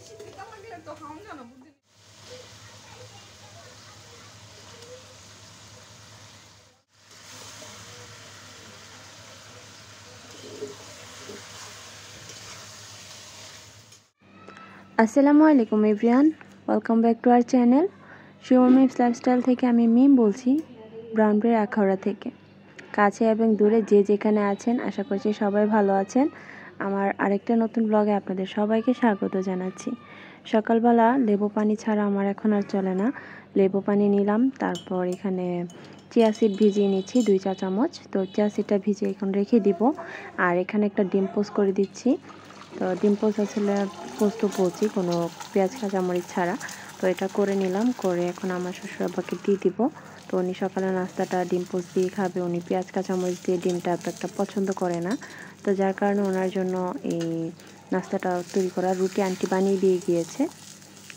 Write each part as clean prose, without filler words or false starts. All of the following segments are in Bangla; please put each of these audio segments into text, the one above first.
আসসালামু আলাইকুম everyone, welcome back to our channel sure memes lifestyle থেকে। আমি মিম বলছি, ব্রাউনবের আখাউড়া থেকে। কাছে এবং দূরে যে যেখানে আছেন, আশা করছি সবাই ভালো আছেন। আমার আরেকটা নতুন ব্লগে আপনাদের সবাইকে স্বাগত জানাচ্ছি। সকালবেলা লেবু পানি ছাড়া আমার এখন আর চলে না। লেবু পানি নিলাম, তারপর এখানে চিয়া সিড ভিজিয়ে নিচ্ছি 2 চা চামচ। তো চিয়া সিডটা ভিজিয়ে এখন রেখে দিব। আর এখানে একটা ডিম পোস্ট করে দিচ্ছি। তো ডিম পোস্ট আসলে পোস্ত বলছি, কোনো পেঁয়াজ কাঁচামরিচ ছাড়া। তো এটা করে নিলাম, করে এখন আমার শ্বশুর আব্বাকে দিয়ে দিব। তো উনি সকালে নাস্তাটা ডিম পোস্ট দিয়ে খাবে। উনি পেঁয়াজ কাঁচামরিচ দিয়ে ডিমটা এত একটা পছন্দ করে না। তো যার কারণে ওনার জন্য এই নাস্তাটা তৈরি করা। রুটি আন্টি বানিয়ে দিয়ে গিয়েছে।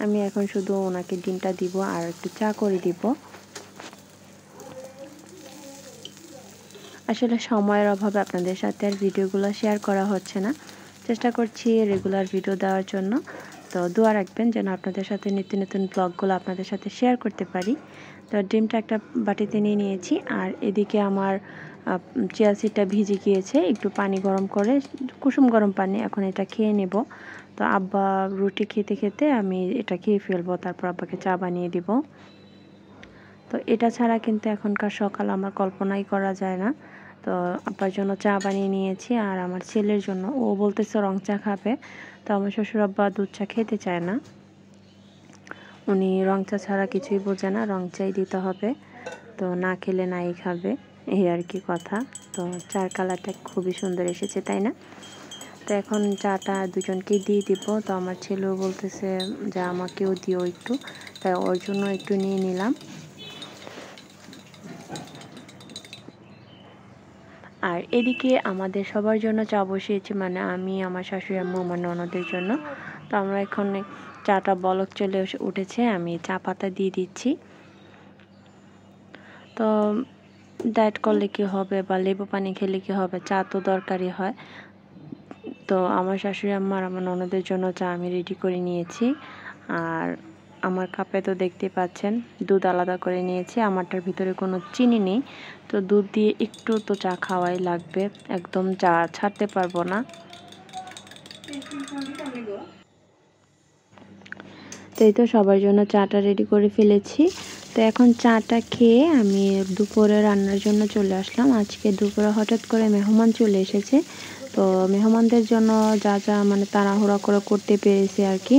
আমি এখন শুধু ওনাকে ডিমটা দিব আর একটু চা করে দিব। আসলে সময়ের অভাবে আপনাদের সাথে আর ভিডিওগুলো শেয়ার করা হচ্ছে না। চেষ্টা করছি রেগুলার ভিডিও দেওয়ার জন্য। তো দোয়া রাখবেন যেন আপনাদের সাথে নিত্য নতুন ব্লগগুলো আপনাদের সাথে শেয়ার করতে পারি। তো ডিমটা একটা বাটিতে নিয়ে নিয়েছি। আর এদিকে আমার চিয়া সিডটা ভিজে গিয়েছে, একটু পানি গরম করে, কুসুম গরম পানি। এখন এটা খেয়ে নেব। তো আব্বা রুটি খেতে খেতে আমি এটা খেয়ে ফেলবো, তারপর আব্বাকে চা বানিয়ে দিব। তো এটা ছাড়া কিন্তু এখনকার সকাল আমার কল্পনাই করা যায় না। তো আব্বার জন্য চা বানিয়ে নিয়েছি, আর আমার ছেলের জন্য, ও বলতেছে রং চা খাবে। তো আমার শ্বশুর আব্বা দুধ চা খেতে চায় না, উনি রং চা ছাড়া কিছুই বোঝে না, রং চাই দিতে হবে। তো না খেলে নাই খাবে, এই আর কি কথা। তো চার কালারটা খুবই সুন্দর এসেছে, তাই না? তো এখন চাটা দুজনকেই দিয়ে দিব। তো আমার ছেলেও বলতেছে যে আমাকেও দিও একটু, তাই ওর জন্য একটু নিয়ে নিলাম। আর এদিকে আমাদের সবার জন্য চা বসিয়েছি, মানে আমি, আমার শাশুড়ি আম্মু, আমার ননদের জন্য। তো আমরা এখন চাটা বলক চলে উঠেছে, আমি চা পাতা দিয়ে দিচ্ছি। তো ডায়েট করলে কি হবে বা লেবু পানি খেলে কি হবে, চা তো দরকারই হয়। তো আমার শাশুড়ি আম্মা আর আমার ননদের জন্য চা আমি রেডি করে নিয়েছি। আর আমার কাপে তো দেখতে পাচ্ছেন দুধ আলাদা করে নিয়েছি, আমারটার ভিতরে কোনো চিনি নেই। তো দুধ দিয়ে একটু তো চা খাওয়াই লাগবে, একদম চা ছাড়তে পারবো না। তো এই তো সবার জন্য চাটা রেডি করে ফেলেছি। তো এখন চাটা খেয়ে আমি দুপুরে রান্নার জন্য চলে আসলাম। আজকে দুপুরে হঠাৎ করে মেহমান চলে এসেছে। তো মেহমানদের জন্য যা যা মানে তাড়াহুড়া করে করতে পেরেছি আর কি,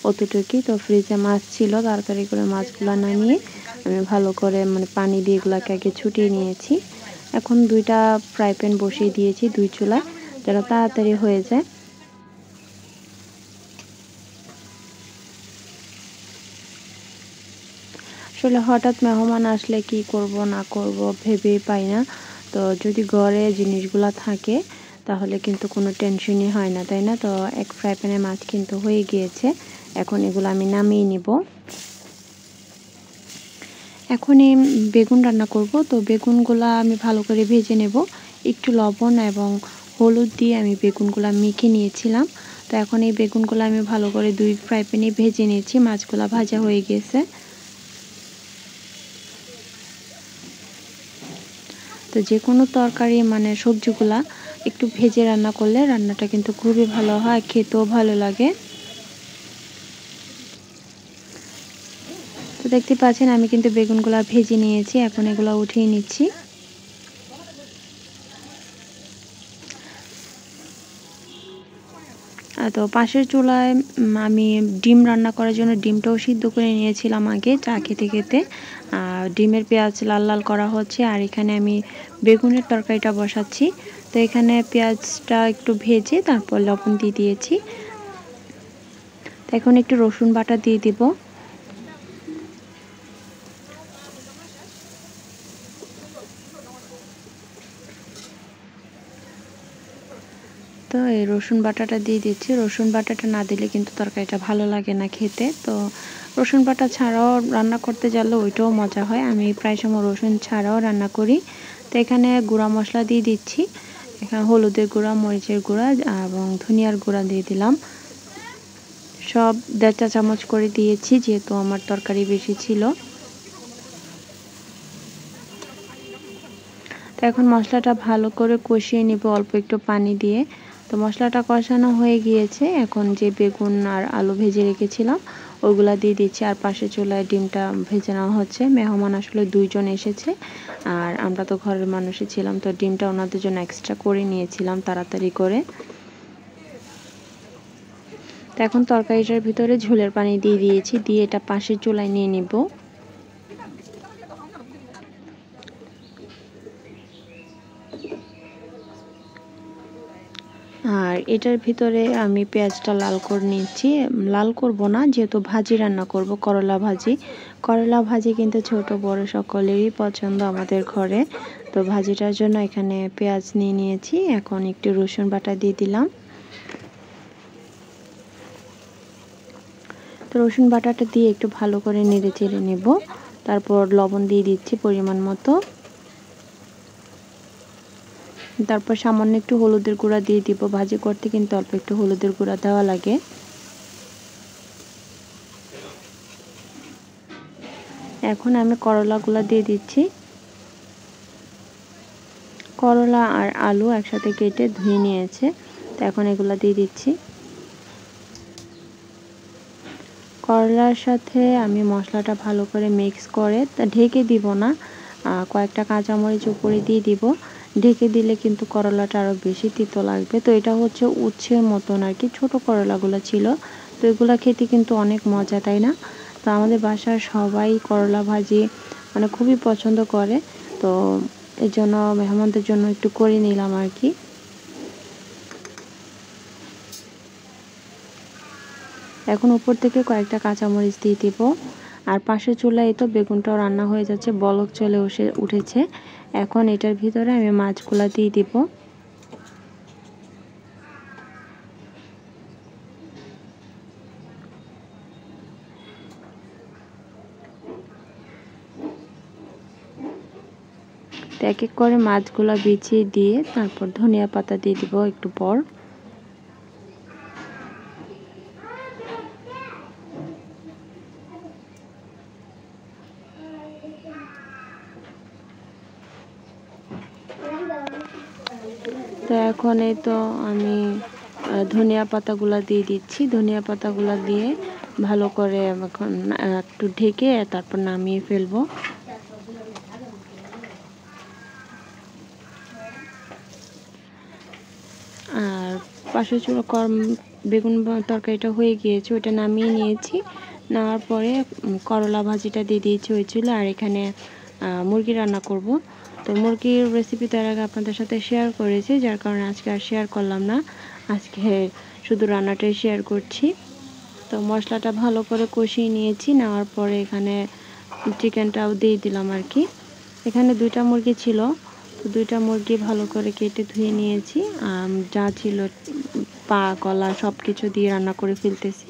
অতটুকুই। তো ফ্রিজে মাছ ছিল, তাড়াতাড়ি করে মাছগুলো নামিয়ে আমি ভালো করে মানে পানি দিয়ে এগুলোকে আগে ছুটিয়ে নিয়েছি। এখন 2টা ফ্রাই প্যান বসিয়ে দিয়েছি 2 চুলায়, যেন তাড়াতাড়ি হয়ে যায়। আসলে হঠাৎ মেহমান আসলে কি করব না করব ভেবেই পাই না। তো যদি ঘরে জিনিসগুলো থাকে তাহলে কিন্তু কোনো টেনশনই হয় না, তাই না? তো এক ফ্রাই প্যানে মাছ কিন্তু হয়ে গিয়েছে, এখন এগুলো আমি নামিয়ে নিব। এখনই বেগুন রান্না করব। তো বেগুনগুলো আমি ভালো করে ভেজে নেব, একটু লবণ এবং হলুদ দিয়ে আমি বেগুনগুলো মেখে নিয়েছিলাম। তো এখন এই বেগুনগুলো আমি ভালো করে 2 ফ্রাই প্যানে ভেজে নিয়েছি, মাছগুলো ভাজা হয়ে গেছে। তো যে কোনো তরকারি মানে সবজিগুলা একটু ভেজে রান্না করলে রান্নাটা কিন্তু খুবই ভালো হয়, খেতেও ভালো লাগে। তো দেখতে পাচ্ছেন আমি কিন্তু বেগুনগুলা ভেজে নিয়েছি, এখন এগুলো উঠিয়ে নিচ্ছি। তো পাশের চুলায় আমি ডিম রান্না করার জন্য ডিমটাও সিদ্ধ করে নিয়েছিলাম আগে চা খেতে খেতে। ডিমের পেঁয়াজ লাল লাল করা হচ্ছে, আর এখানে আমি বেগুনের তরকারিটা বসাচ্ছি। তো এখানে পেঁয়াজটা একটু ভেজে তারপর লবণ দিয়ে দিয়েছি। তো এখন একটু রসুন বাটা দিয়ে দিব। তো এই রসুন বাটাটা দিয়ে দিচ্ছি। রসুন বাটাটা না দিলে কিন্তু তরকারিটা ভালো লাগে না খেতে। তো রসুন বাটা ছাড়াও রান্না করতে গেলে ওইটাও মজা হয়, আমি প্রায় সময় রসুন ছাড়াও রান্না করি। তো এখানে গুঁড়া মশলা দিয়ে দিচ্ছি, এখানে হলুদের গুঁড়া, মরিচের গুঁড়া এবং ধনিয়ার গুঁড়া দিয়ে দিলাম। সব 1.5 চা চামচ করে দিয়েছি, যেহেতু আমার তরকারি বেশি ছিল। তো এখন মশলাটা ভালো করে কষিয়ে নিব অল্প একটু পানি দিয়ে। তো মশলাটা কষানো হয়ে গিয়েছে, এখন যে বেগুন আর আলু ভেজে রেখেছিলাম ওগুলা দিয়ে দিচ্ছি। আর পাশে চুলায় ডিমটা ভেজে নেওয়া হচ্ছে। মেহমান আসলে 2 জন এসেছে, আর আমরা তো ঘরের মানুষই ছিলাম, তো ডিমটা ওনাদের জন্য এক্সট্রা করে নিয়েছিলাম তাড়াতাড়ি করে। তো এখন তরকারিটার ভিতরে ঝোলের পানি দিয়ে দিয়েছি, দিয়ে এটা পাশের চুলায় নিয়ে নিব। আর এটার ভিতরে আমি পেঁয়াজটা লাল করে নিচ্ছি। লাল করব না, যেহেতু ভাজি রান্না করব, করলা ভাজি। করলা ভাজি কিন্তু ছোট বড় সকলেরই পছন্দ আমাদের ঘরে। তো ভাজিটার জন্য এখানে পেঁয়াজ নিয়ে নিয়েছি। এখন একটু রসুন বাটা দিয়ে দিলাম। তো রসুন বাটাটা দিয়ে একটু ভালো করে নেড়ে চেড়ে নেব। তারপর লবণ দিয়ে দিচ্ছি পরিমাণ মতো। তারপর সামান্য একটু হলুদের গুঁড়া দিয়ে দিব। ভাজি করতে কিন্তু অল্প একটু হলুদের গুঁড়া দেওয়া লাগে। এখন আমি করলাগুলো দিয়ে দিচ্ছি। করলা আর আলু একসাথে কেটে ধুয়ে নিয়েছে, তো এখন এগুলো দিয়ে দিচ্ছি। করলার সাথে আমি মশলাটা ভালো করে মিক্স করে ঢেকে দিব না, কয়েকটা কাঁচামরিচ উপরে দিয়ে দিব। ঢেকে দিলে কিন্তু করলাটা আরও বেশি তিতো লাগবে। তো এটা হচ্ছে উচ্ছের মতন আর কি, ছোট করলাগুলো ছিল। তো এগুলো খেতে কিন্তু অনেক মজা, তাই না? তো আমাদের বাসার সবাই করলা ভাজি মানে খুবই পছন্দ করে। তো এর জন্য মেহমানদের জন্য একটু করে নিলাম আর কি। এখন উপর থেকে কয়েকটা কাঁচামরিচ দিয়ে দিব। আর পাশের চুলায় তো বেগুনটাও রান্না হয়ে যাচ্ছে, বলক চলে উঠেছে। এখন এটার ভিতরে আমি মাছগুলা দিয়ে দিব। তো এক এক করে মাছগুলা বিছিয়ে দিয়ে তারপর ধনিয়া পাতা দিয়ে দিব একটু পর। তো এখন এই তো আমি ধনিয়া পাতাগুলা দিয়ে দিচ্ছি। ধনিয়া পাতাগুলা দিয়ে ভালো করে এখন একটু ঢেকে তারপর নামিয়ে ফেলবো। আর পাশে চুলা বেগুন তরকারিটা হয়ে গিয়েছে, ওটা নামিয়ে নিয়েছি। নেওয়ার পরে করলা ভাজিটা দিয়ে দিয়েছি ওই চুলা। আর এখানে মুরগি রান্না করব। তো মুরগির রেসিপি তার আগে আপনাদের সাথে শেয়ার করেছি, যার কারণে আজকে আর শেয়ার করলাম না। আজকে শুধু রান্নাটাই শেয়ার করছি। তো মশলাটা ভালো করে কষিয়ে নিয়েছি, নেওয়ার পরে এখানে চিকেনটাও দিয়ে দিলাম আর কি। এখানে 2টা মুরগি ছিল, তো 2টা মুরগি ভালো করে কেটে ধুয়ে নিয়েছি। যা ছিল পা গলা সব কিছু দিয়ে রান্না করে ফেলতেছি।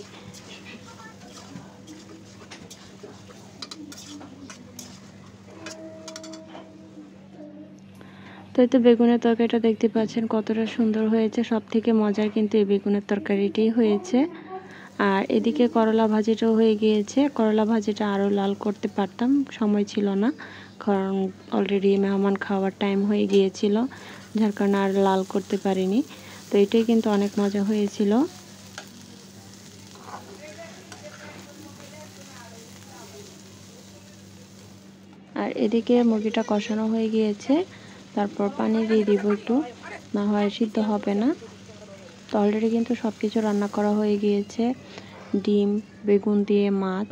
তো এই তো বেগুনের তরকারিটা দেখতে পাচ্ছেন কতটা সুন্দর হয়েছে। সব থেকে মজার কিন্তু এই বেগুনের তরকারিটাই হয়েছে। আর এদিকে করলা ভাজিটাও হয়ে গিয়েছে। করলা ভাজিটা আরও লাল করতে পারতাম, সময় ছিল না, কারণ অলরেডি মেহমান খাওয়ার টাইম হয়ে গিয়েছিল, যার কারণে আর লাল করতে পারিনি। তো এটাই কিন্তু অনেক মজা হয়েছিল। আর এদিকে মুরগিটা কষানো হয়ে গিয়েছে, তারপর পানি দিয়ে দিব একটু, না হয় সিদ্ধ হবে না। তো অলরেডি কিন্তু সব কিছু রান্না করা হয়ে গিয়েছে। ডিম, বেগুন দিয়ে মাছ,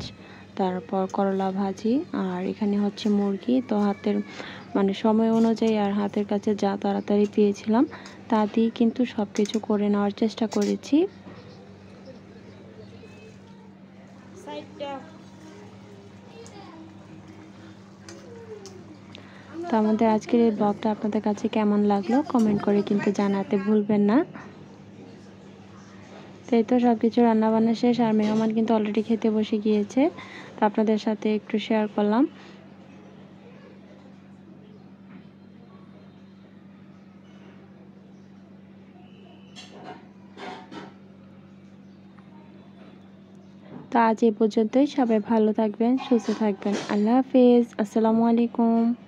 তারপর করলা ভাজি, আর এখানে হচ্ছে মুরগি। তো হাতের মানে সময় অনুযায়ী আর হাতের কাছে যা তাড়াতাড়ি পেয়েছিলাম তা দিয়ে কিন্তু সব কিছু করে নেওয়ার চেষ্টা করেছি। তো আমাদের আজকের এই ব্লগটা আপনাদের কাছে কেমন লাগলো কমেন্ট করে কিন্তু জানাতে ভুলবেন না। তো এই তো সব কিছু রান্নাবান্না শেষ, আর মেহমান কিন্তু অলরেডি খেতে বসে গিয়েছে। তো আপনাদের সাথে একটু শেয়ার করলাম। তো আজ এই পর্যন্তই। সবাই ভালো থাকবেন, সুস্থ থাকবেন। আল্লাহ হাফেজ। আসসালামু আলাইকুম।